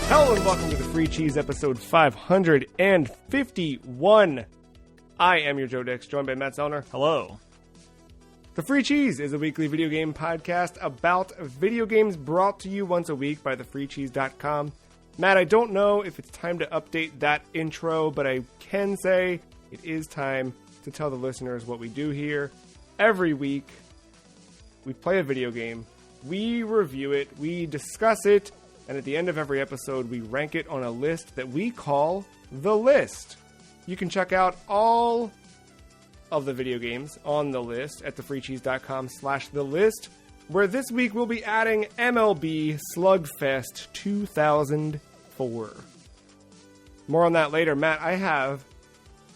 Hello and welcome to the Free Cheese episode 551. I am your Joe Dix, joined by Matt Zellner. Hello. The Free Cheese is a weekly video game podcast about video games brought to you once a week by thefreecheese.com. Matt, I don't know if it's time to update that intro, but I can say it is time to tell the listeners what we do here. Every week, we play a video game, we review it, we discuss it, and at the end of every episode, we rank it on a list that we call The List. You can check out all of the video games on the list at thefreecheese.com/thelist, where this week we'll be adding MLB Slugfest 2004. More on that later. Matt,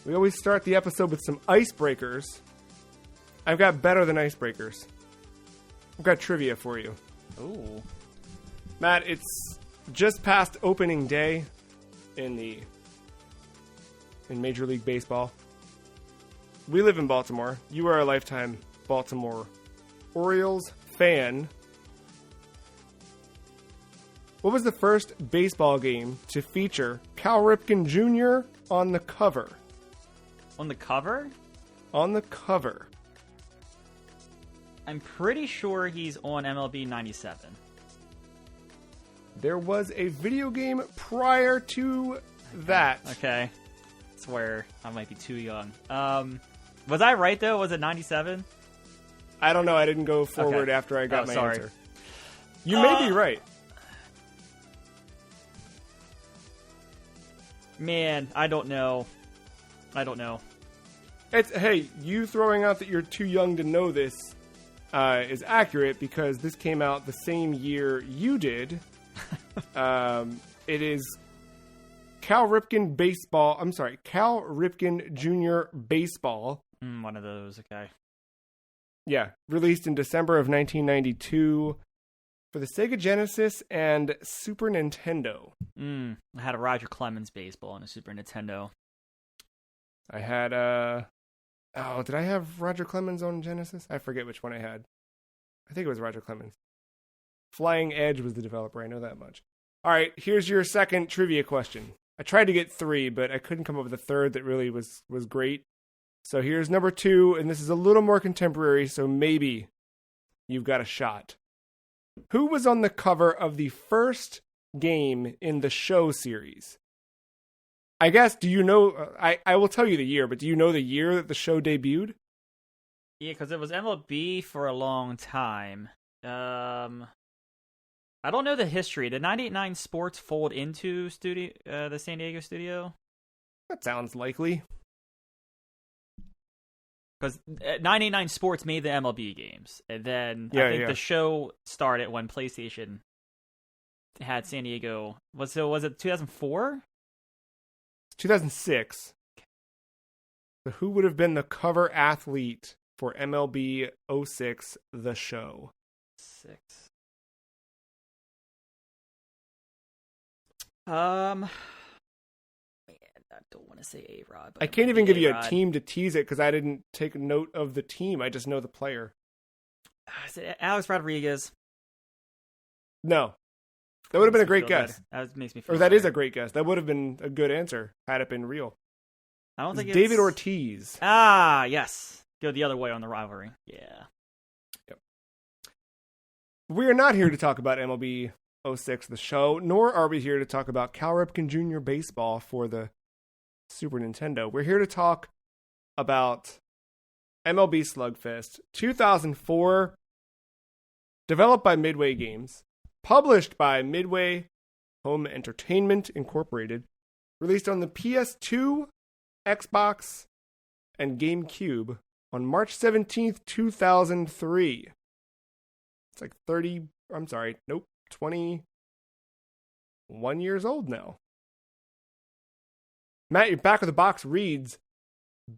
we always start the episode with some icebreakers. I've got better than icebreakers. I've got trivia for you. Ooh. Matt, it's just past opening day in Major League Baseball. We live in Baltimore. You are a lifetime Baltimore Orioles fan. What was the first baseball game to feature Cal Ripken Jr. on the cover? On the cover? On the cover. I'm pretty sure he's on MLB 97. There was a video game prior to that. Okay. I swear I might be too young. Was I right, though? Was it 97? I don't know. I didn't go forward after I got my sorry. answer. You may be right. Man, I don't know. Hey, you throwing out that you're too young to know this is accurate because this came out the same year you did. It is Cal Ripken Jr. Baseball. One of those, okay. Yeah, released in December of 1992 for the Sega Genesis and Super Nintendo. I had a Roger Clemens baseball on a Super Nintendo. I had, did I have Roger Clemens on Genesis? I forget which one I had. I think it was Roger Clemens. Flying Edge was the developer, I know that much. All right, here's your second trivia question. I tried to get 3, but I couldn't come up with a third that really was great. So here's number 2, and this is a little more contemporary, so maybe you've got a shot. Who was on the cover of the first game in the show series? I guess, do you know, I will tell you the year, but do you know the year that the show debuted? Yeah, because it was MLB for a long time. I don't know the history. Did 98.9 Sports fold into the San Diego studio? That sounds likely. Because 98.9 Sports made the MLB games. And then I think the show started when PlayStation had San Diego. Was it 2004? 2006. So who would have been the cover athlete for MLB 06, the show? 6. Man, I don't want to say A-Rod. I can't even give you a team to tease it because I didn't take note of the team. I just know the player. Is it Alex Rodriguez? No. That would have been a great guess. That makes me feel That is a great guess. That would have been a good answer had it been real. I don't think it's David Ortiz. Ah, yes. Go the other way on the rivalry. Yeah. Yep. We are not here to talk about MLB 06, the show, nor are we here to talk about Cal Ripken Jr. Baseball for the Super Nintendo. We're here to talk about MLB Slugfest 2004, developed by Midway Games, published by Midway Home Entertainment Incorporated, released on the PS2, Xbox, and GameCube on March 17th, 2003. It's like 21 years old now. Matt, your back of the box reads,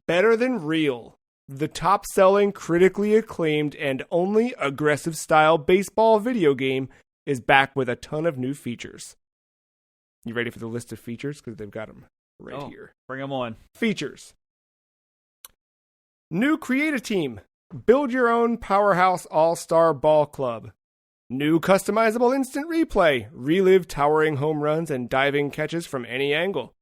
Better Than Real, the top-selling, critically acclaimed, and only aggressive-style baseball video game is back with a ton of new features. You ready for the list of features? Because they've got them right here. Bring them on. Features. New Create a Team. Build your own powerhouse all-star ball club. New customizable instant replay. Relive towering home runs and diving catches from any angle.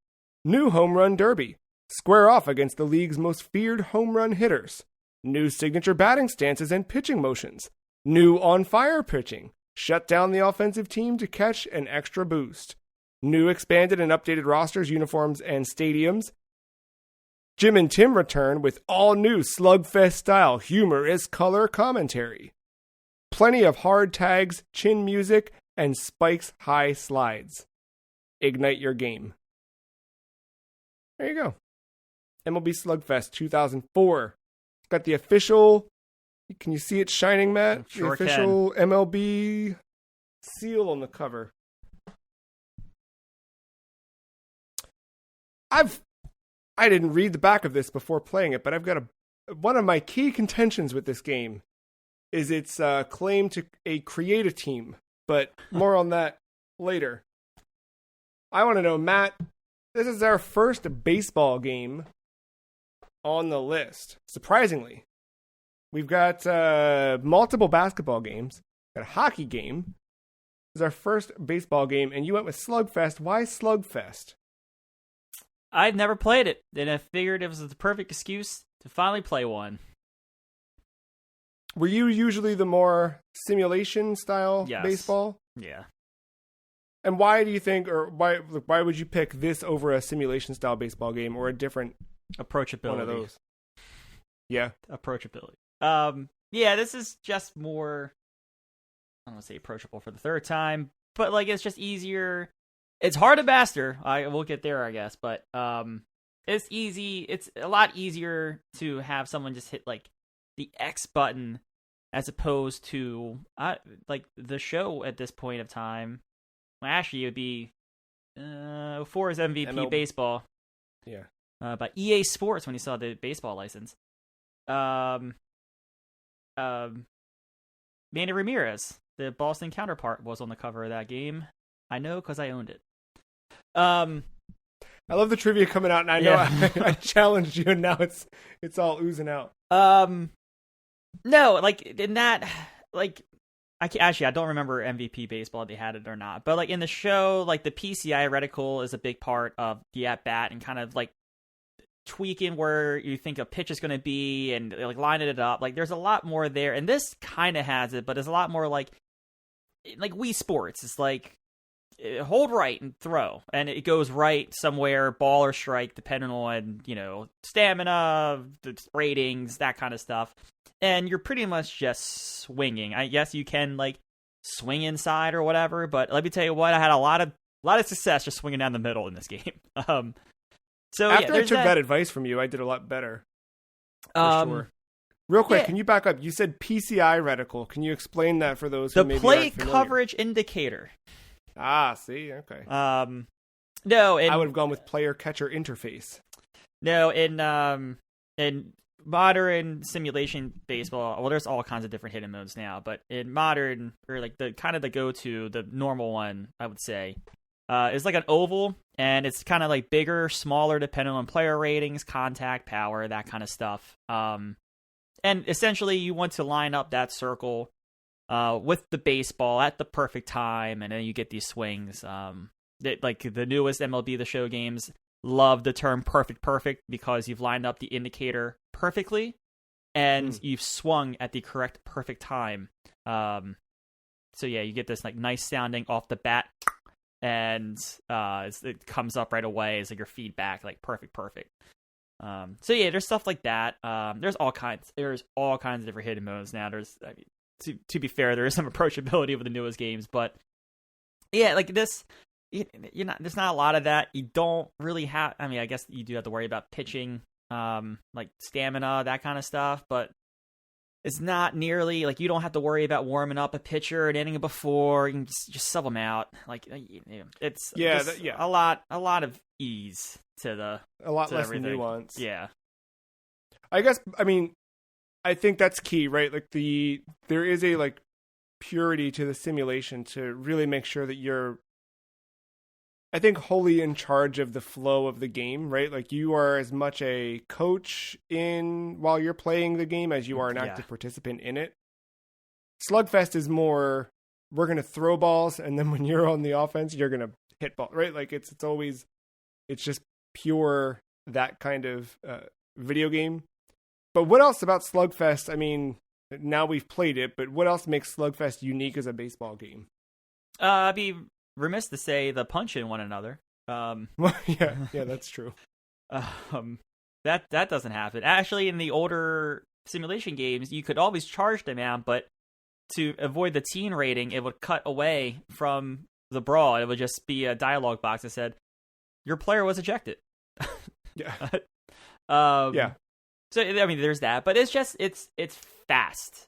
New home run derby. Square off against the league's most feared home run hitters. New signature batting stances and pitching motions. New on-fire pitching. Shut down the offensive team to catch an extra boost. New expanded and updated rosters, uniforms, and stadiums. Jim and Tim return with all-new Slugfest-style humorous color commentary. Plenty of hard tags, chin music, and Spike's high slides. Ignite your game. There you go. MLB Slugfest 2004. Got the official... Can you see it shining, Matt? Sure the official MLB seal on the cover. I didn't read the back of this before playing it, but I've got one of my key contentions with this game is its claim to a creative team, but more on that later. I want to know, Matt, this is our first baseball game on the list, surprisingly. We've got multiple basketball games, got a hockey game. This is our first baseball game, and you went with Slugfest. Why Slugfest? I'd never played it, and I figured it was the perfect excuse to finally play one. Were you usually the more simulation-style baseball? Yeah. And why do you think, or why would you pick this over a simulation-style baseball game or a different approachability? One of those. Yeah. Approachability. Yeah, this is just more, I don't want to say approachable for the third time, but like it's just easier. It's hard to master. We'll get there, I guess, but it's easy. It's a lot easier to have someone just hit like the X button as opposed to like the show at this point of time. Well, actually, it would be 4 is MVP baseball. Yeah. By EA Sports when you saw the baseball license. Manny Ramirez, the Boston counterpart, was on the cover of that game. I know because I owned it. I love the trivia coming out, and I know I challenged you, and now it's all oozing out. No, like in that, like I don't remember MVP baseball if they had it or not, but like in the show, like the PCI reticle is a big part of the at bat and kind of like tweaking where you think a pitch is going to be and like lining it up. Like there's a lot more there, and this kind of has it, but it's a lot more like Wii Sports. It's like hold right and throw, and it goes right somewhere, ball or strike, depending on stamina, the ratings, that kind of stuff. And you're pretty much just swinging. I guess you can like swing inside or whatever, but let me tell you what, I had a lot of success just swinging down the middle in this game. So after I took that advice from you, I did a lot better. For sure. Real quick, can you back up? You said PCI reticle. Can you explain that for those who maybe aren't familiar? The plate coverage indicator. Ah, see, okay. No, I would have gone with player catcher interface. No, in modern simulation baseball, well, there's all kinds of different hitting modes now, but in modern, or like the kind of the go-to, the normal one, I would say, is like an oval, and it's kind of like bigger, smaller, depending on player ratings, contact, power, that kind of stuff. And essentially, you want to line up that circle with the baseball at the perfect time, and then you get these swings. Like the newest MLB The Show games love the term perfect because you've lined up the indicator perfectly, and you've swung at the correct perfect time. So yeah, you get this like nice sounding off the bat, and it comes up right away as like your feedback, like perfect. So yeah, there's stuff like that. There's all kinds of different hitting modes now. To be fair, there is some approachability with the newest games, but yeah, like this, there's not a lot of that. You don't really have. I mean, I guess you do have to worry about pitching, like stamina, that kind of stuff, but it's not nearly like you don't have to worry about warming up a pitcher an inning before. You can just sub them out. Like it's a lot of ease to a lot less everything. Nuance. Yeah, I guess. I mean, I think that's key, right? Like there is a like purity to the simulation to really make sure that you're, I think, wholly in charge of the flow of the game, right? Like you are as much a coach while you're playing the game as you are an active participant in it. Slugfest is more we're going to throw balls, and then when you're on the offense, you're going to hit ball, right? Like it's just pure that kind of video game. But what else about Slugfest? I mean, now we've played it, but what else makes Slugfest unique as a baseball game? I'd be remiss to say the punching one another. Yeah, that's true. That doesn't happen. Actually, in the older simulation games, you could always charge them out, but to avoid the teen rating, it would cut away from the brawl. It would just be a dialogue box that said, "Your player was ejected." Yeah. Yeah. So I mean, there's that, but it's just it's fast.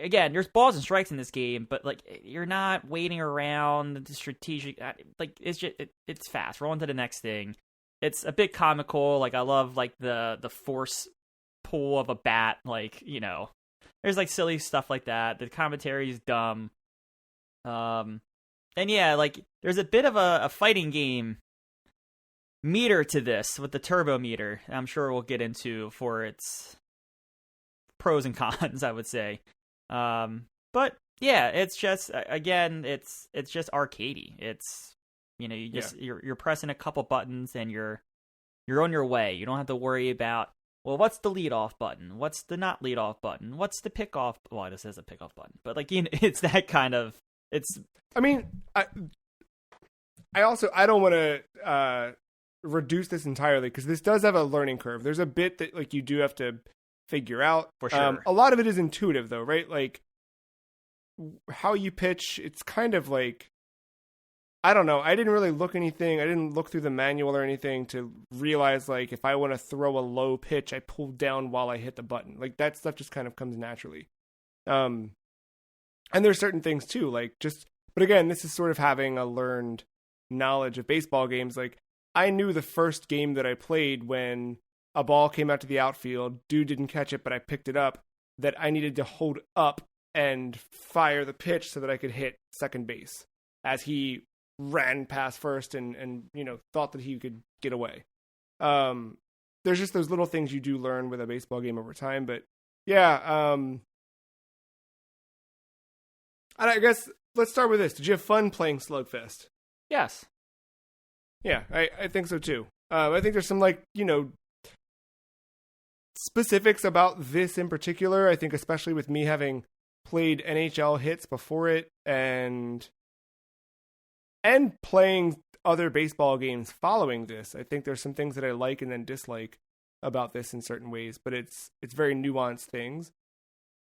Again, there's balls and strikes in this game, but like you're not waiting around the strategic. Like it's just it's fast. We're on to the next thing. It's a bit comical. Like I love like the force pull of a bat. Like there's like silly stuff like that. The commentary is dumb. And yeah, like there's a bit of a fighting game meter to this with the turbo meter. I'm sure we'll get into for its pros and cons, I would say. But yeah, it's just again, it's just arcadey. It's you just you're pressing a couple buttons and you're on your way. You don't have to worry about, well, what's the lead off button? What's the not lead off button? What's the pick off? Well, this is a pick off button, but like it's that kind of. It's. I mean, I don't want to reduce this entirely because this does have a learning curve. There's a bit that like you do have to figure out. For sure. A lot of it is intuitive though, right? Like how you pitch. It's kind of like, I don't know. I didn't really look anything. I didn't look through the manual or anything to realize like if I want to throw a low pitch, I pull down while I hit the button. Like that stuff just kind of comes naturally. And there's certain things too, but again, this is sort of having a learned knowledge of baseball games. Like I knew the first game that I played when a ball came out to the outfield, dude didn't catch it, but I picked it up, that I needed to hold up and fire the pitch so that I could hit second base as he ran past first and thought that he could get away. There's just those little things you do learn with a baseball game over time, but yeah, I guess let's start with this. Did you have fun playing Slugfest? Yes. Yeah, I think so too. I think there's some specifics about this in particular. I think especially with me having played NHL hits before it and playing other baseball games following this, I think there's some things that I like and then dislike about this in certain ways, but it's very nuanced things.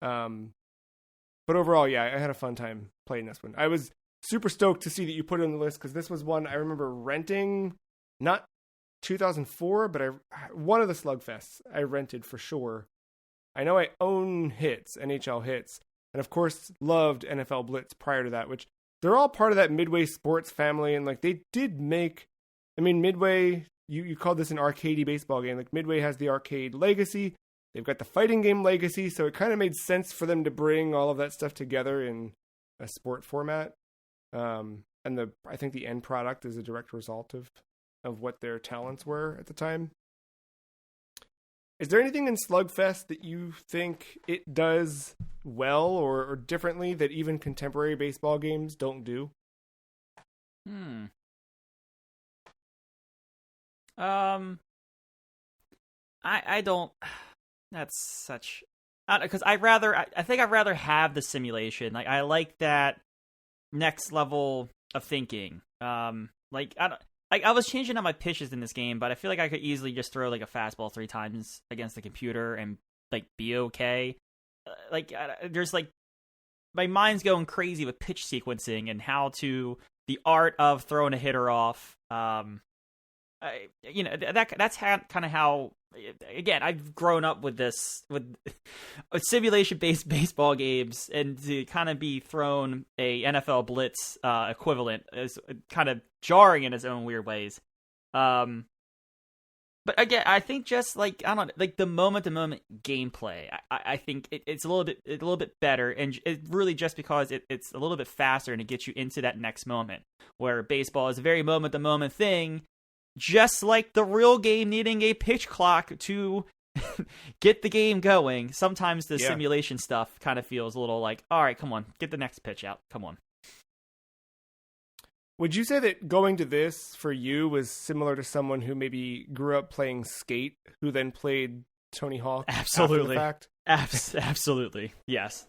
But overall, yeah, I had a fun time playing this one. I was super stoked to see that you put it on the list because this was one I remember renting, not 2004, but one of the Slugfests I rented for sure. I know I own hits, NHL hits, and of course loved NFL Blitz prior to that, which they're all part of that Midway Sports family, and like they did make, I mean, Midway, you called this an arcadey baseball game. Like Midway has the arcade legacy. They've got the fighting game legacy, so it kind of made sense for them to bring all of that stuff together in a sport format. And I think the end product is a direct result of what their talents were at the time. Is there anything in Slugfest that you think it does well or differently that even contemporary baseball games don't do? I don't. That's such. Because I think I'd rather have the simulation. Like I like that next level of thinking. Like I was changing up my pitches in this game, but I feel like I could easily just throw like a fastball 3 times against the computer and like be okay. There's like my mind's going crazy with pitch sequencing and the art of throwing a hitter off. That's kind of how. Again, I've grown up with simulation-based baseball games, and to kind of be thrown a NFL Blitz equivalent is kind of jarring in its own weird ways. But again, I think just like I don't know, like the moment-to-moment gameplay, I think it's a little bit better, and it really just because it's a little bit faster and it gets you into that next moment. Where baseball is a very moment-to-moment thing. Just like the real game needing a pitch clock to get the game going. Sometimes the Yeah. simulation stuff kind of feels a little like, all right, come on, get the next pitch out. Come on. Would you say that going to this for you was similar to someone who maybe grew up playing Skate, who then played Tony Hawk? Absolutely. After the fact? Absolutely. Yes.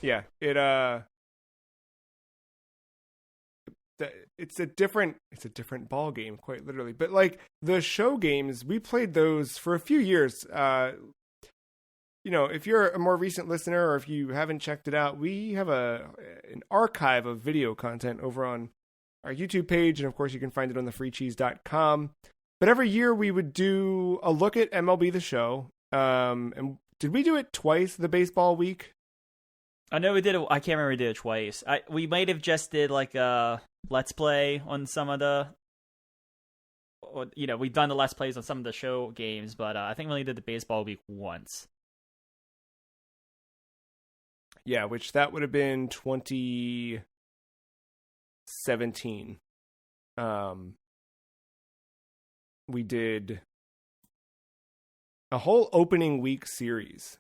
Yeah. It's a different ball game, quite literally. But like the show games, we played those for a few years. If you're a more recent listener or if you haven't checked it out, we have an archive of video content over on our YouTube page, and of course you can find it on thefreecheese.com. But every year we would do a look at MLB The Show. And did we do it twice, the baseball week? I know we did it. I can't remember we did it twice. We might have just did like a Let's Play on some of the... we've done the Let's Plays on some of the show games, but I think we only did the baseball week once. Yeah, which that would have been 2017. We did a whole opening week series,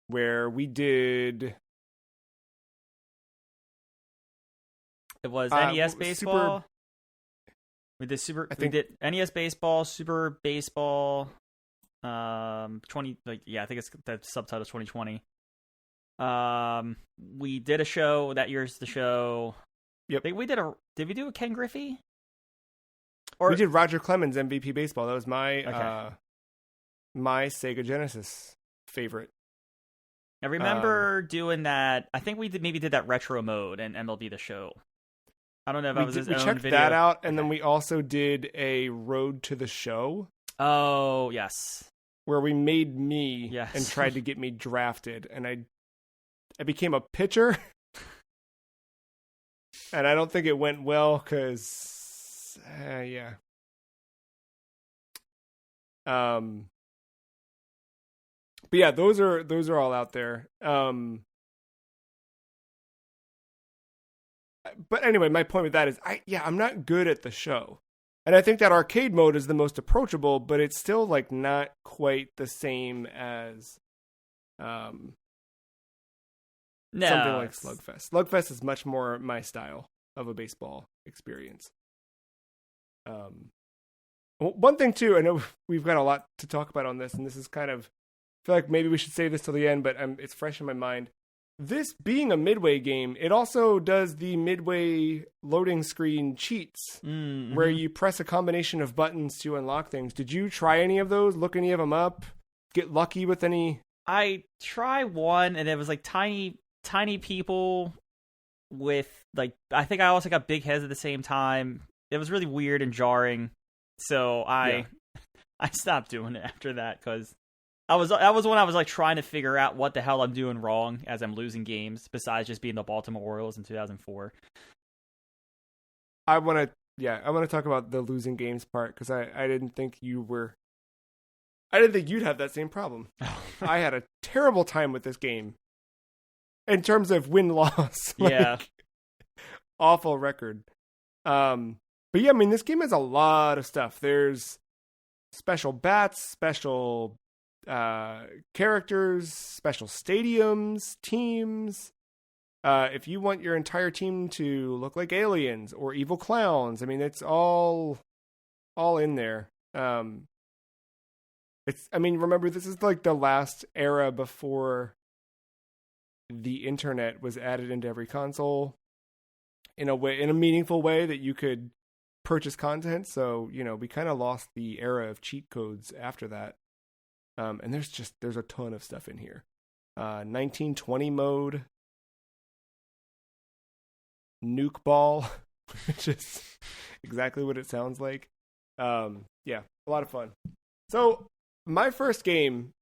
where we did. It was NES baseball. We did we did NES baseball, Super Baseball. 20 I think it's the subtitle 2020. We did a show that year's the show. Yep. Did we do a Ken Griffey? We did Roger Clemens MVP baseball. That was my my Sega Genesis favorite. I remember doing that. I think we maybe did that retro mode in MLB The Show. I don't know if that was his own video. We checked that out, and then we also did a Road to the Show. Oh, yes. Where we made me and tried to get me drafted, and I became a pitcher. And I don't think it went well because, yeah. But yeah, those are all out there. But anyway, my point with that is, I'm not good at the show. And I think that arcade mode is the most approachable, but it's still like not quite the same as something like Slugfest. Slugfest is much more my style of a baseball experience. One thing too, I know we've got a lot to talk about on this, and this is kind of, I feel like maybe we should save this till the end, but it's fresh in my mind. This being a Midway game, it also does the Midway loading screen cheats, where you press a combination of buttons to unlock things. Did you try any of those? Look any of them up? Get lucky with any? I tried one, and it was like tiny people with like, I think I also got big heads at the same time. It was really weird and jarring, so I stopped doing it after that because that was when I was like trying to figure out what the hell I'm doing wrong as I'm losing games, besides just being the Baltimore Orioles in 2004. I want to talk about the losing games part because I didn't think you'd have that same problem. I had a terrible time with this game in terms of win-loss. Yeah. Awful record. But yeah, I mean, this game has a lot of stuff. There's special bats, special characters, special stadiums, teams. If you want your entire team to look like aliens or evil clowns, I mean, it's all in there. Remember, this is like the last era before the internet was added into every console in a meaningful way that you could purchase content. So, we kind of lost the era of cheat codes after that. And there's a ton of stuff in here. 1920 mode, nuke ball, which is exactly what it sounds like. A lot of fun. So my first game,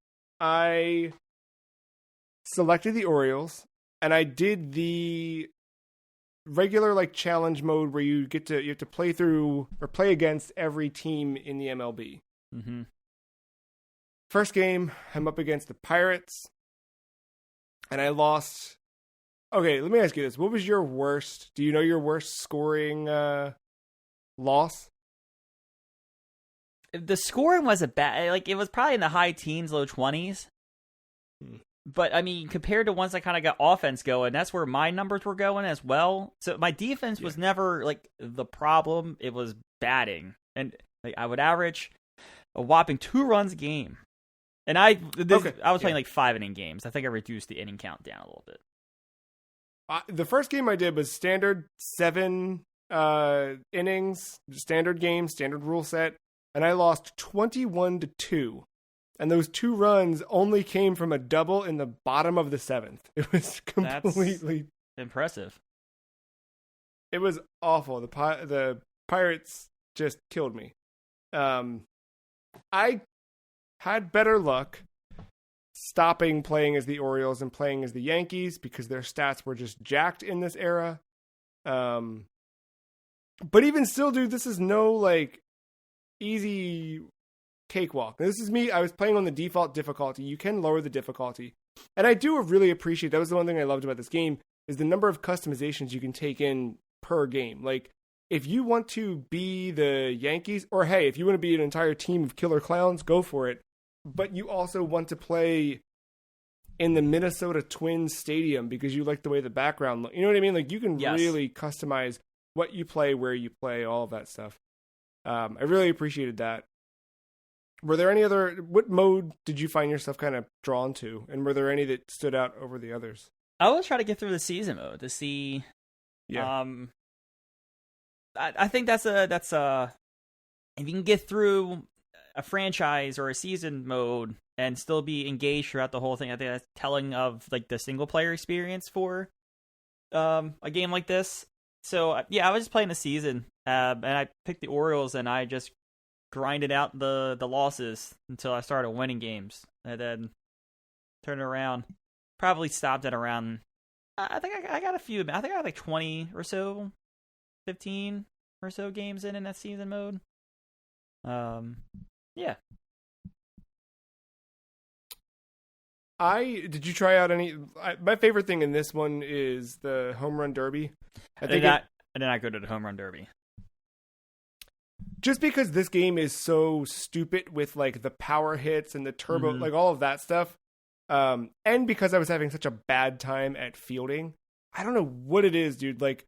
I selected the Orioles, and I did the regular like challenge mode where you have to play through or play against every team in the MLB. Mm-hmm. First game, I'm up against the Pirates, and I lost. Okay, let me ask you this: what was your worst? Do you know your worst scoring loss? the scoring wasn't bad. Like, it was probably in the high teens, low 20s. But, I mean, compared to once I kind of got offense going, that's where my numbers were going as well. So my defense was never, like, the problem. It was batting. And, like, I would average a whopping 2 runs a game. And I was playing, like, 5-inning games. I think I reduced the inning count down a little bit. The first game I did was standard 7 innings, standard game, standard rule set. And I lost 21-2. And those 2 runs only came from a double in the bottom of the 7th. It was completely impressive. It was awful. The Pirates just killed me. I had better luck stopping playing as the Orioles and playing as the Yankees because their stats were just jacked in this era. But even still, dude, this is no like easy cakewalk. This is me. I was playing on the default difficulty. You can lower the difficulty. And I do really appreciate, that was the one thing I loved about this game, is the number of customizations you can take in per game. Like, if you want to be the Yankees, or hey, if you want to be an entire team of killer clowns, go for it. But you also want to play in the Minnesota Twins stadium because you like the way the background looks. You know what I mean? Like, you can really customize what you play, where you play, all of that stuff. I really appreciated that. Were there any what mode did you find yourself kind of drawn to? And were there any that stood out over the others? I always try to get through the season mode to see. Yeah. I think that's a if you can get through a franchise or a season mode and still be engaged throughout the whole thing, I think that's telling of like the single player experience for a game like this. So yeah, I was just playing the season, and I picked the Orioles, and I just grinded out the losses until I started winning games, and then turned it around. Probably stopped at around, I think I got a few. I think I had like 20 or so, 15 or so games in that season mode. Yeah. Did you try out any? My favorite thing in this one is the home run derby. I did not go to the home run derby. Just because this game is so stupid with like the power hits and the turbo, like all of that stuff. And because I was having such a bad time at fielding, I don't know what it is, dude. Like,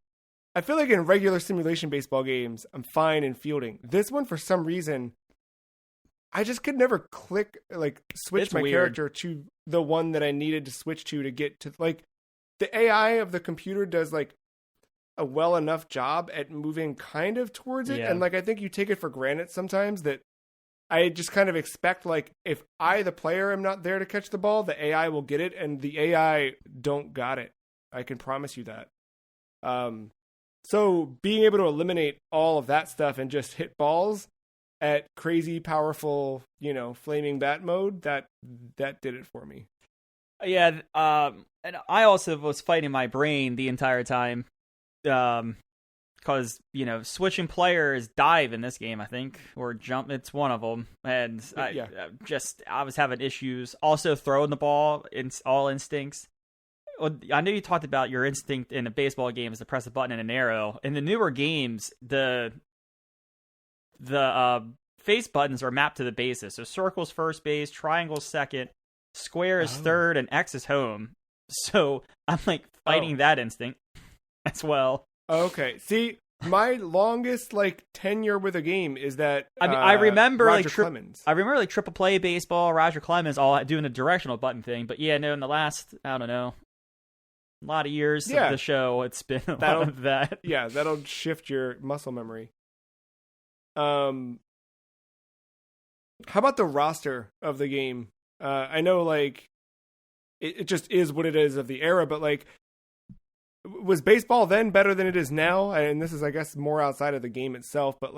I feel like in regular simulation baseball games, I'm fine in fielding. This one, for some reason, I just could never switch my character to the one that I needed to switch to get to, like, the AI of the computer does like a well enough job at moving kind of towards it. Yeah. And like, I think you take it for granted sometimes that I just kind of expect, like, if I, the player, am not there to catch the ball, the AI will get it, and the AI don't got it. I can promise you that. So being able to eliminate all of that stuff and just hit balls at crazy, powerful, flaming bat mode, that did it for me. Yeah, and I also was fighting my brain the entire time, because switching players dive in this game, I think, or jump. It's one of them, and I was having issues. Also, throwing the ball in all instincts. Well, I know you talked about your instinct in a baseball game is to press a button and an arrow. In the newer games, the face buttons are mapped to the bases. So circle's first base, triangle's second, square is third, and X is home. So I'm like fighting that instinct as well. Okay. See, my longest tenure with a game is that I remember Roger Clemens. I remember Triple Play baseball, Roger Clemens all doing the directional button thing. But yeah, no, in the last, I don't know, a lot of years of the show, it's been a lot of that. Yeah, that'll shift your muscle memory. How about the roster of the game? I know, it just is what it is of the era, but was baseball then better than it is now? And this is, I guess, more outside of the game itself, but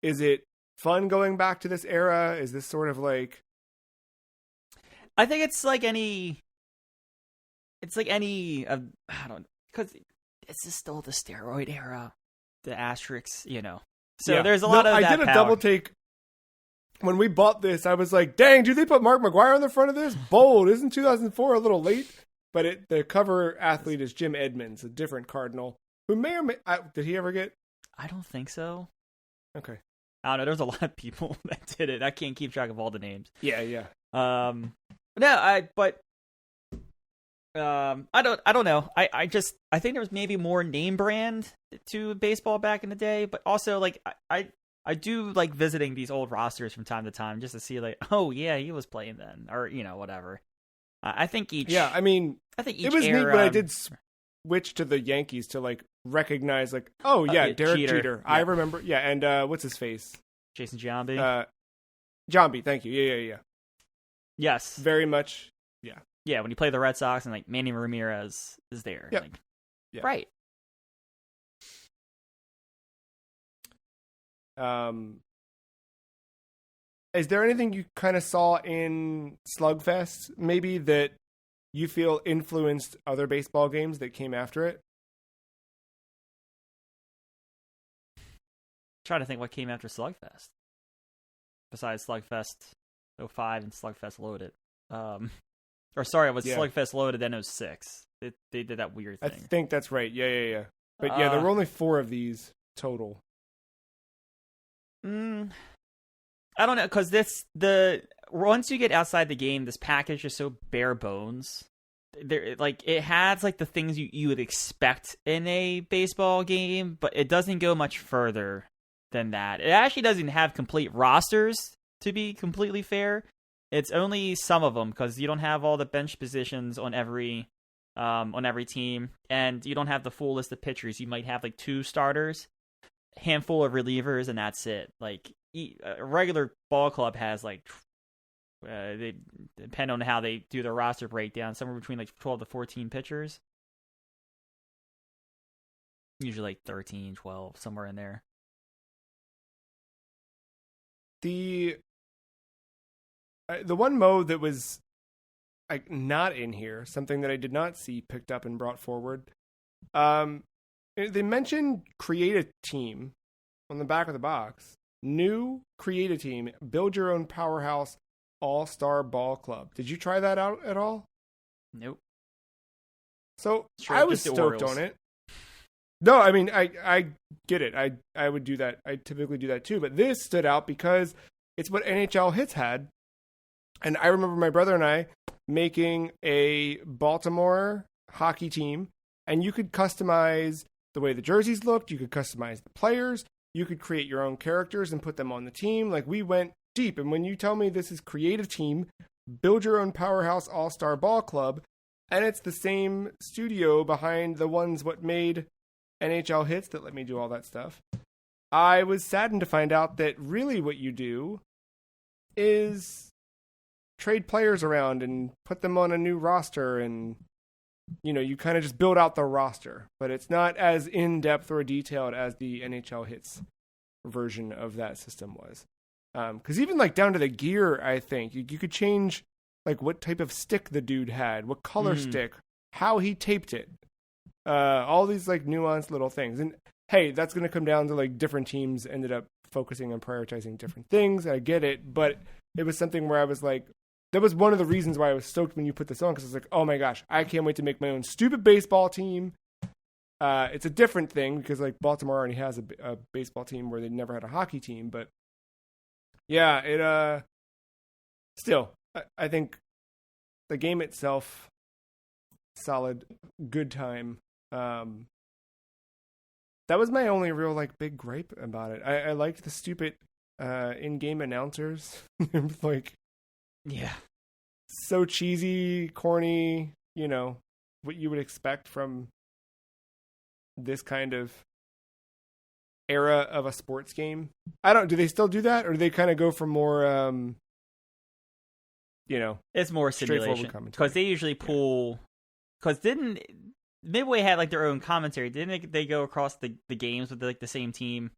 is it fun going back to this era? Is this sort of I think it's like any, I don't, because this is still the steroid era, the asterisks, So there's a lot of that I did a double take. When we bought this, I was like, dang, do they put Mark McGwire on the front of this? Bold. Isn't 2004 a little late? But the cover athlete is Jim Edmonds, a different Cardinal, who may or may... did he ever get... I don't think so. Okay. I don't know. There's a lot of people that did it. I can't keep track of all the names. Yeah. I don't know. I think there was maybe more name brand to baseball back in the day, but also like I do like visiting these old rosters from time to time just to see like, oh yeah, he was playing then, or whatever. I think each. Yeah, I mean, I think each it was era, neat when I did switch to the Yankees to like recognize like, oh yeah, Derek Jeter. I remember. Yeah, and what's his face? Jason Giambi. Giambi, thank you. Yeah. Yes. Very much. Yeah. Yeah, when you play the Red Sox and like Manny Ramirez is there. Yep. Like, yeah. Right. Is there anything you kind of saw in Slugfest maybe that you feel influenced other baseball games that came after it? Trying to think what came after Slugfest. Besides Slugfest 05 and Slugfest Loaded. Or sorry, it was Slugfest Loaded then 06. They did that weird thing. I think that's right. Yeah. But yeah, there were only 4 of these total. I don't know, because once you get outside the game, this package is so bare bones. It has like the things you would expect in a baseball game, but it doesn't go much further than that. It actually doesn't have complete rosters, to be completely fair. It's only some of them because you don't have all the bench positions on every team, and you don't have the full list of pitchers. You might have like 2 starters, handful of relievers, and that's it. Like a regular ball club has like they depend on how they do their roster breakdown, somewhere between like 12 to 14 pitchers, usually like 13, 12, somewhere in there. The one mode that was like not in here, something that I did not see picked up and brought forward. They mentioned create a team on the back of the box. New create a team, build your own powerhouse all-star ball club. Did you try that out at all? Nope. So I was stoked on it. No, I mean, I get it. I would do that. I typically do that too. But this stood out because it's what NHL Hits had. And I remember my brother and I making a Baltimore hockey team. And you could customize the way the jerseys looked. You could customize the players. You could create your own characters and put them on the team. Like, we went deep. And when you tell me this is creative team, build your own powerhouse all-star ball club, and it's the same studio behind the ones what made NHL Hits that let me do all that stuff, I was saddened to find out that really what you do is trade players around and put them on a new roster, and you kind of just build out the roster, but it's not as in-depth or detailed as the NHL Hits version of that system was. Because even like down to the gear, I think you could change like what type of stick the dude had, what color stick, how he taped it, all these like nuanced little things. And hey, that's going to come down to like different teams ended up focusing on prioritizing different things. I get it, but it was something where I was like, that was one of the reasons why I was stoked when you put this on, because I was like, oh my gosh, I can't wait to make my own stupid baseball team. It's a different thing because like Baltimore already has a baseball team where they never had a hockey team, but yeah, it still, I think the game itself, solid, good time. That was my only real like big gripe about it. I liked the stupid in-game announcers, like. Yeah. So cheesy, corny, what you would expect from this kind of era of a sports game. Do they still do that? Or do they kind of go for more, it's more simulation. Because they usually pull, because didn't Midway had like their own commentary? Didn't they go across the games with like the same team?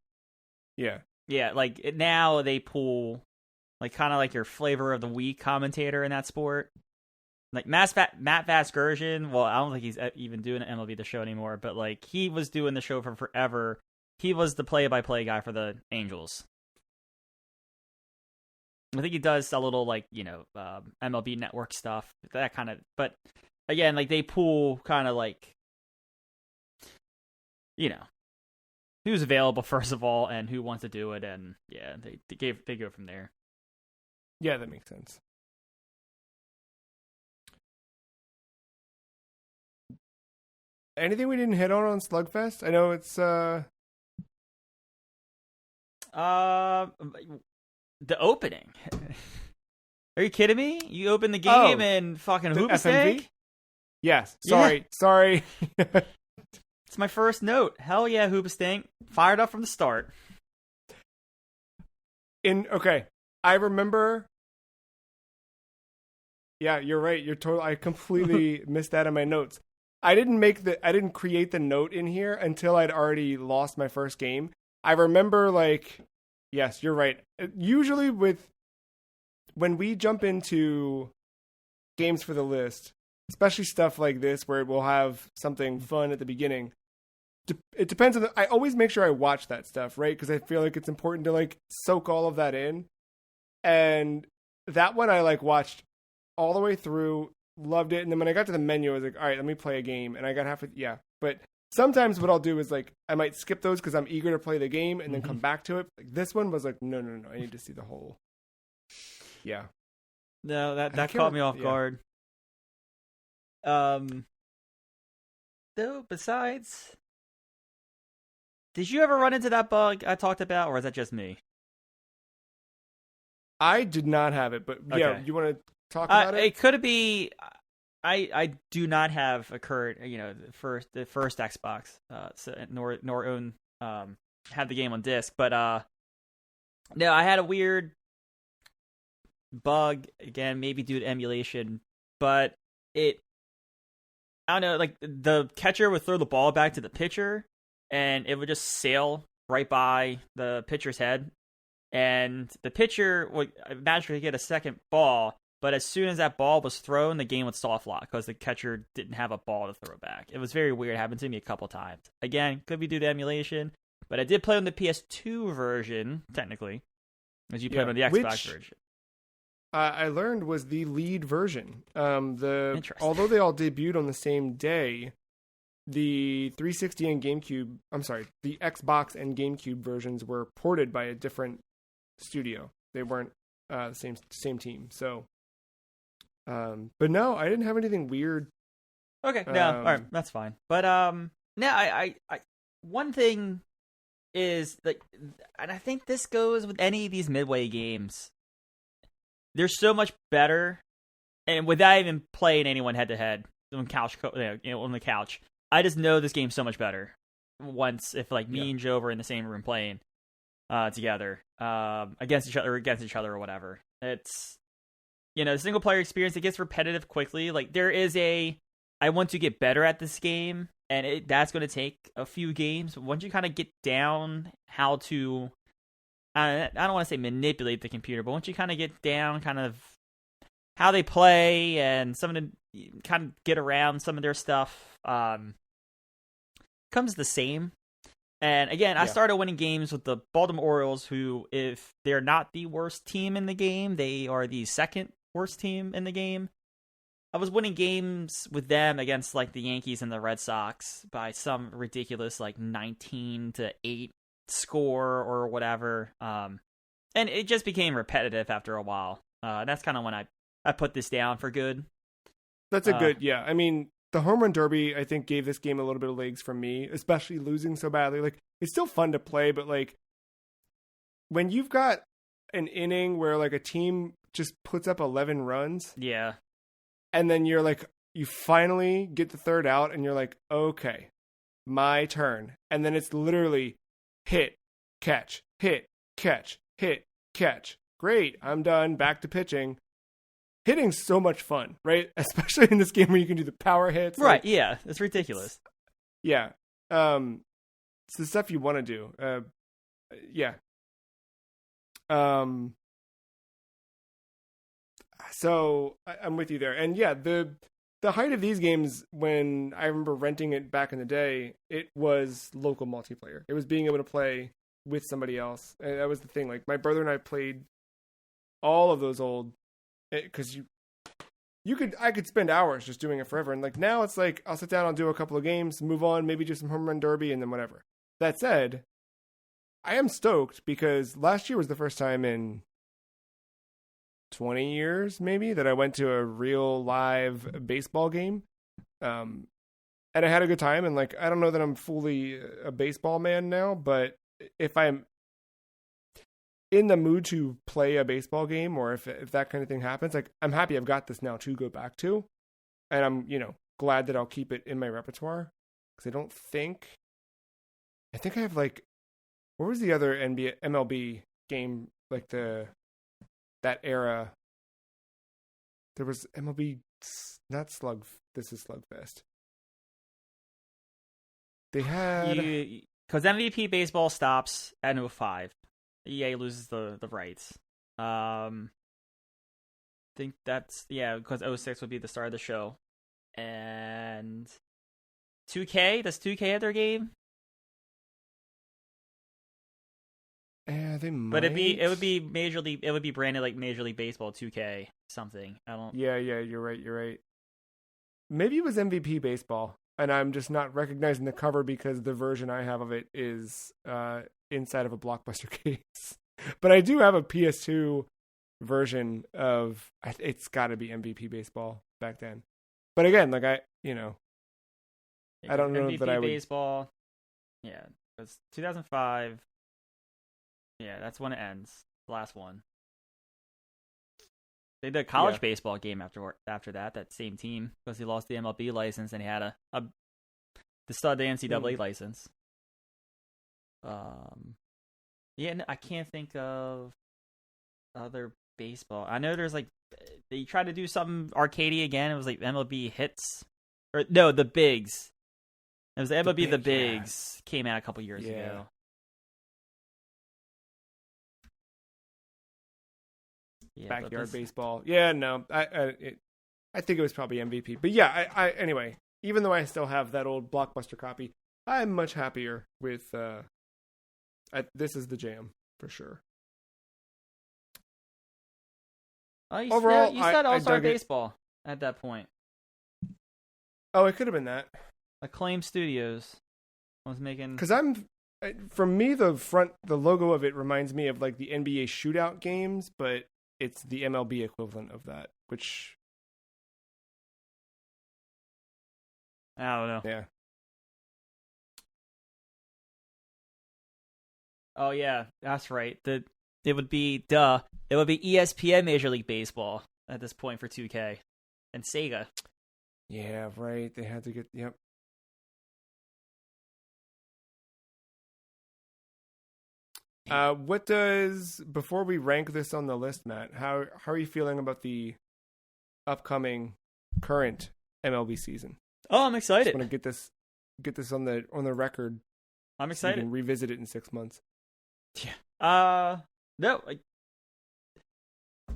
Yeah. Yeah, like now they pull like kind of like your flavor of the week commentator in that sport. Like Matt Vasgersian, well, I don't think he's even doing MLB The Show anymore, but like he was doing the show for forever. He was the play-by-play guy for the Angels. I think he does a little like, MLB Network stuff, that kind of, but again, like they pull kind of like, who's available first of all, and who wants to do it, and yeah, they go from there. Yeah, that makes sense. Anything we didn't hit on Slugfest? I know it's the opening. Are you kidding me? You open the game and fucking Hoobastank? Yes. Sorry. It's my first note. Hell yeah, Hoobastank. Fired up from the start. I remember. Yeah, you're right. I completely missed that in my notes. I didn't create the note in here until I'd already lost my first game. I remember, like, yes, you're right. Usually when we jump into games for the list, especially stuff like this where we'll have something fun at the beginning, it depends on I always make sure I watch that stuff, right? Because I feel like it's important to, like, soak all of that in. And that one I, like, watched all the way through, loved it, and then when I got to the menu, I was like, all right, let me play a game, and I got halfway. Yeah, but sometimes what I'll do is, like, I might skip those because I'm eager to play the game and then come back to it. Like, this one was like, no, I need to see the whole. Yeah. No, that caught me off guard. Though, besides, did you ever run into that bug I talked about, or is that just me? I did not have it, but yeah, you want to talk about it? It could be. I do not have a current, the first Xbox, nor own have the game on disc, but no, I had a weird bug again, maybe due to emulation, but I don't know, like the catcher would throw the ball back to the pitcher, and it would just sail right by the pitcher's head, and the pitcher would magically get a second ball. But as soon as that ball was thrown, the game would soft lock because the catcher didn't have a ball to throw back. It was very weird. It happened to me a couple times. Again, could be due to emulation, but I did play on the PS2 version, technically, as you played on the Xbox version. I learned was the lead version. Although they all debuted on the same day, the 360 and GameCube, the Xbox and GameCube versions were ported by a different studio. They weren't the same team. So. But no, I didn't have anything weird. Okay, no, all right, that's fine. But no, I one thing is like, and I think this goes with any of these midway games. They're so much better, and without even playing anyone head to head on on the couch, I just know this game's so much better. Once, if like me and Joe were in the same room playing together against each other or whatever, it's. The single player experience, it gets repetitive quickly. Like, there is I want to get better at this game, and that's going to take a few games. Once you kind of get down how to, I don't want to say manipulate the computer, but once you kind of get down kind of how they play and some of the, kind of get around some of their stuff, comes the same. And again, I started winning games with the Baltimore Orioles, who, if they're not the worst team in the game, they are the second worst team in the game. I was winning games with them against like the Yankees and the Red Sox by some ridiculous like 19-8 score or whatever. And it just became repetitive after a while. That's kind of when I put this down for good. That's a good, yeah. I mean, the home run derby, I think, gave this game a little bit of legs from me, especially losing so badly. Like, it's still fun to play, but like when you've got an inning where like a team just puts up 11 runs. Yeah. And then you're like, you finally get the third out and you're like, okay, my turn. And then it's literally hit, catch, hit, catch, hit, catch. Great. I'm done. Back to pitching. Hitting's so much fun, right? Especially in this game where you can do the power hits. Right. Like, yeah. It's ridiculous. Yeah. It's the stuff you want to do. Yeah. So I'm with you there. And yeah, the height of these games, when I remember renting it back in the day, it was local multiplayer. It was being able to play with somebody else. And that was the thing. Like, my brother and I played all of those old, because I could spend hours just doing it forever. And like now it's like, I'll sit down, I'll do a couple of games, move on, maybe do some home run derby and then whatever. That said, I am stoked because last year was the first time in 20 years maybe that I went to a real live baseball game. And I had a good time, and like I don't know that I'm fully a baseball man now, but if I'm in the mood to play a baseball game, or if that kind of thing happens, like I'm happy I've got this now to go back to, and I'm glad that I'll keep it in my repertoire because I think I have like, what was the other MLB game like that era? There was MLB, not Slug. This is Slugfest. They had because MVP baseball stops at 05. EA loses the rights. Think that's because 06 would be the start of the show, and 2K. Does 2K have their game? Yeah, they might. But it would be branded like Major League Baseball 2K something. I don't. Yeah, you're right. Maybe it was MVP baseball, and I'm just not recognizing the cover because the version I have of it is inside of a Blockbuster case. But I do have a PS2 version of it's got to be MVP baseball back then. But again, like I don't know MVP that I would. baseball. Yeah, it was 2005. Yeah, that's when it ends. The last one. They did a college baseball game after that same team, because he lost the MLB license and he had the NCAA license. I can't think of other baseball. I know there's like they tried to do something arcadey again. It was like MLB Hits, or no, the Bigs. It was MLB the Bigs came out a couple years ago. Yeah, backyard baseball. Yeah, no, I think it was probably MVP. But yeah, I anyway, even though I still have that old Blockbuster copy, I'm much happier with this is the jam for sure. Overall, you said All-Star Baseball at that point. Oh, it could have been that. Acclaim Studios was making, because for me the logo of it reminds me of like the NBA shootout games, but it's the MLB equivalent of that, which I don't know. Yeah. Oh yeah, that's right. It would be ESPN Major League Baseball at this point for 2K and Sega. Yeah, right. They had to get before we rank this on the list, Matt, how are you feeling about the upcoming current MLB season? Oh, I'm excited. I want to get this on the record. I'm excited. So you can revisit it in 6 months. Yeah. No, like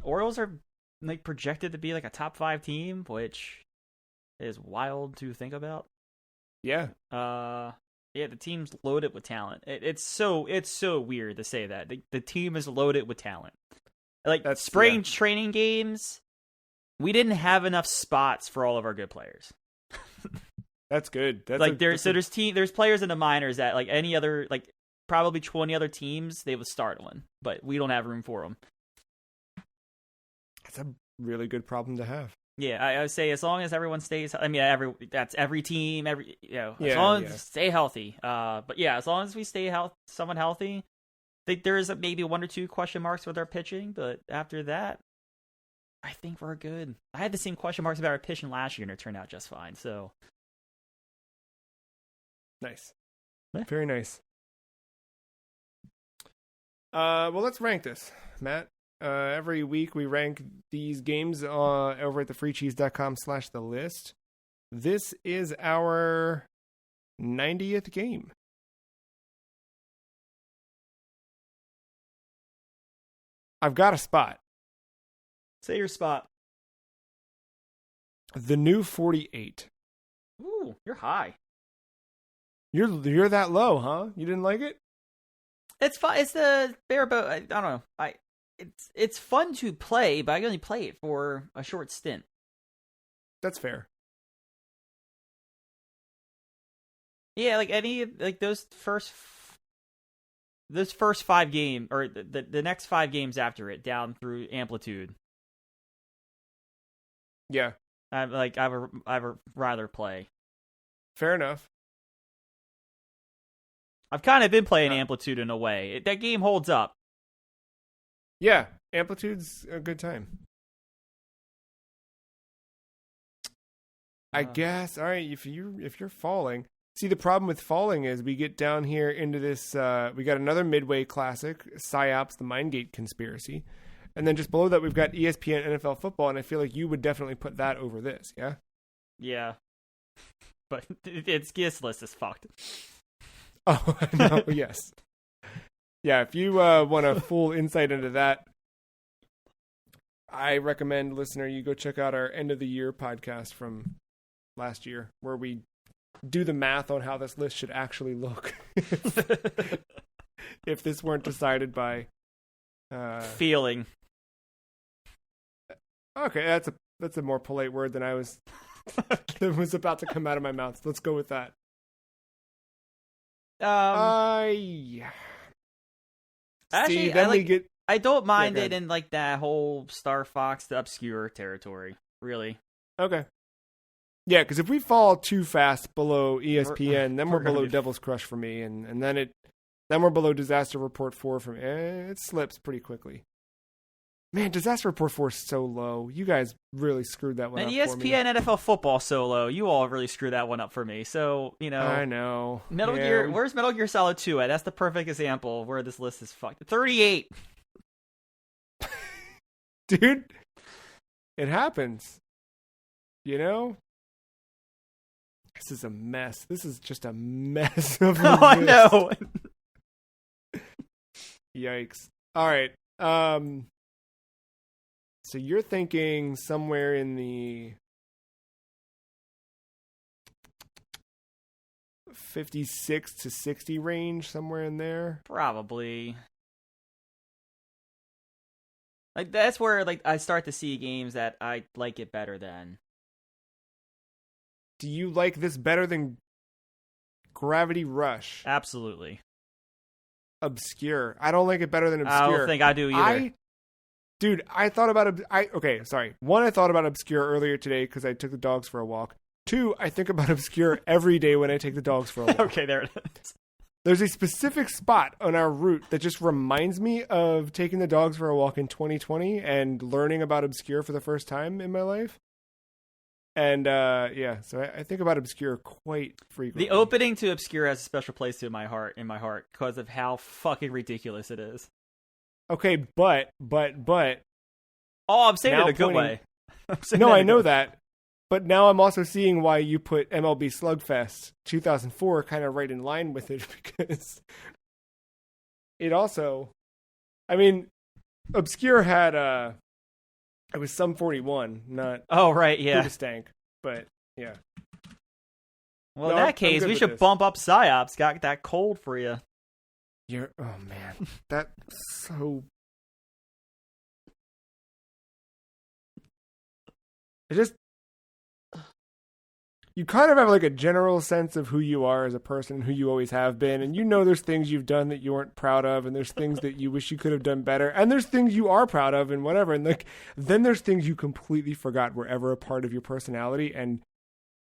Orioles are like projected to be like a top 5 team, which is wild to think about. Yeah. Yeah, the team's loaded with talent. It's so weird to say that. The team is loaded with talent. Like spring training games, we didn't have enough spots for all of our good players. That's good. There's players in the minors that like any other like probably 20 other teams they would start on, but we don't have room for them. That's a really good problem to have. Yeah, I would say as long as everyone stays. I mean, that's every team. As long as stay healthy. But yeah, as long as we stay somewhat healthy, I think there's maybe 1 or 2 question marks with our pitching. But after that, I think we're good. I had the same question marks about our pitching last year, and it turned out just fine. So nice, yeah. Very nice. Well, let's rank this, Matt. Every week we rank these games over at thefreecheese.com/thelist. This is our 90th game. I've got a spot. Say your spot. The new 48. Ooh, you're high. You're that low, huh? You didn't like it? It's fun. It's the bare boat. I don't know. It's fun to play, but I only play it for a short stint. That's fair. Yeah, like those first this first 5 game or the next 5 games after it down through Amplitude. Yeah. I would rather play. Fair enough. I've kind of been playing Amplitude in a way. That game holds up. Yeah, Amplitude's a good time. I guess. All right, if you're falling. See, the problem with falling is we get down here into this. We got another Midway Classic, PsyOps, the Mindgate Conspiracy, and then just below that we've got ESPN NFL Football, and I feel like you would definitely put that over this. Yeah. Yeah. But its guest list is fucked. Oh no! Yes. Yeah. If you want a full insight into that, I recommend, listener, you go check out our end of the year podcast from last year, where we do the math on how this list should actually look if this weren't decided by feeling. Okay, that's a more polite word than I was that was about to come out of my mouth. Let's go with that. Actually, See, I don't mind it in like that whole Star Fox, the obscure territory. Really. Okay. Yeah, because if we fall too fast below ESPN, then we're below Devil's Crush for me, and then we're below Disaster Report 4 for me. It slips pretty quickly. Man, Disaster Report 4 is so low. You guys really screwed that one up for me. And ESPN NFL Football so low. You all really screwed that one up for me. So, I know. Metal Gear. Where's Metal Gear Solid 2 at? That's the perfect example where this list is fucked. 38. Dude, it happens. This is a mess. This is just a mess of a list. I know. Yikes. All right. So you're thinking somewhere in the 56 to 60 range, somewhere in there? Probably. Like, that's where I start to see games that I like it better than. Do you like this better than Gravity Rush? Absolutely. Obscure. I don't like it better than Obscure. I don't think I do either. I thought about okay, sorry. One, I thought about Obscure earlier today because I took the dogs for a walk. Two, I think about Obscure every day when I take the dogs for a walk. Okay, there it is. There's a specific spot on our route that just reminds me of taking the dogs for a walk in 2020 and learning about Obscure for the first time in my life. And so I think about Obscure quite frequently. The opening to Obscure has a special place in my heart because of how fucking ridiculous it is. Okay, but oh, I'm saying it in a good way. No, I know that. But now I'm also seeing why you put MLB Slugfest 2004 kind of right in line with it, because it also, I mean, Obscure had it was Sum 41, not right, yeah, Stank, but yeah. Well, in that case, we should bump up PsyOps. Got that cold for you. Oh man, that's so. It just. You kind of have like a general sense of who you are as a person, who you always have been, and there's things you've done that you weren't proud of, and there's things that you wish you could have done better, and there's things you are proud of and whatever, and then there's things you completely forgot were ever a part of your personality, and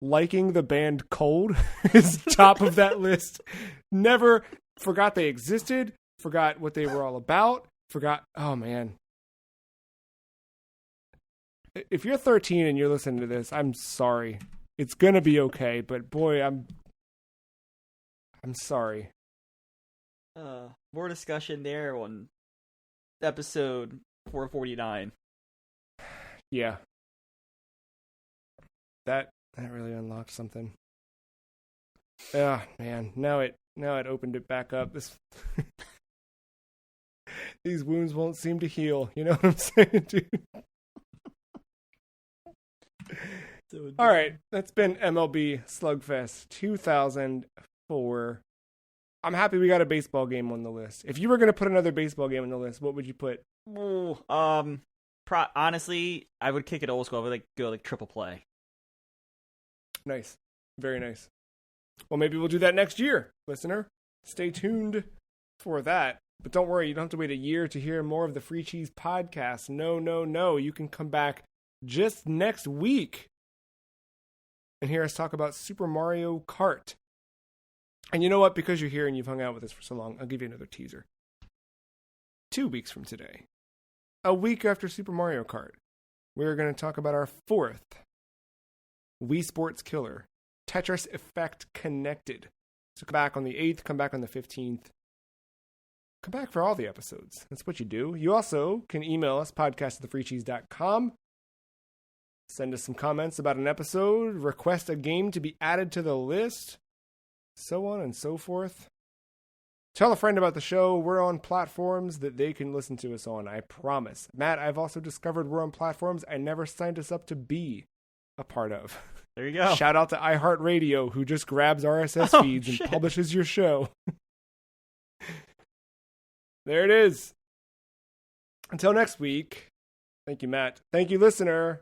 liking the band Cold is top of that list. Never forgot they existed, forgot what they were all about, oh man. If you're 13 and you're listening to this, I'm sorry. It's gonna be okay, but boy, I'm sorry. More discussion there on episode 449. Yeah. That really unlocked something. Oh man, now it opened it back up. These wounds won't seem to heal. You know what I'm saying, dude? All right, that's been MLB Slugfest 2004. I'm happy we got a baseball game on the list. If you were going to put another baseball game on the list, what would you put? Honestly, I would kick it old school. I would go triple play. Nice. Very nice. Well, maybe we'll do that next year, listener. Stay tuned. for that. But don't worry, you don't have to wait a year to hear more of the Free Cheese podcast. No. You can come back just next week and hear us talk about Super Mario Kart. And you know what? Because you're here and you've hung out with us for so long, I'll give you another teaser. 2 weeks from today, a week after Super Mario Kart, we're going to talk about our 4th Wii Sports killer, Tetris Effect Connected. So come back on the 8th, come back on the 15th. Come back for all the episodes. That's what you do. You also can email us, podcast@thefreecheese.com. Send us some comments about an episode, request a game to be added to the list, so on and so forth. Tell a friend about the show. We're on platforms that they can listen to us on, I promise. Matt, I've also discovered we're on platforms I never signed us up to be a part of. There you go. Shout out to iHeartRadio, who just grabs RSS feeds and publishes your show. There it is. Until next week, thank you, Matt. Thank you, listener,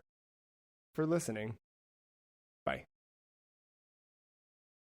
for listening.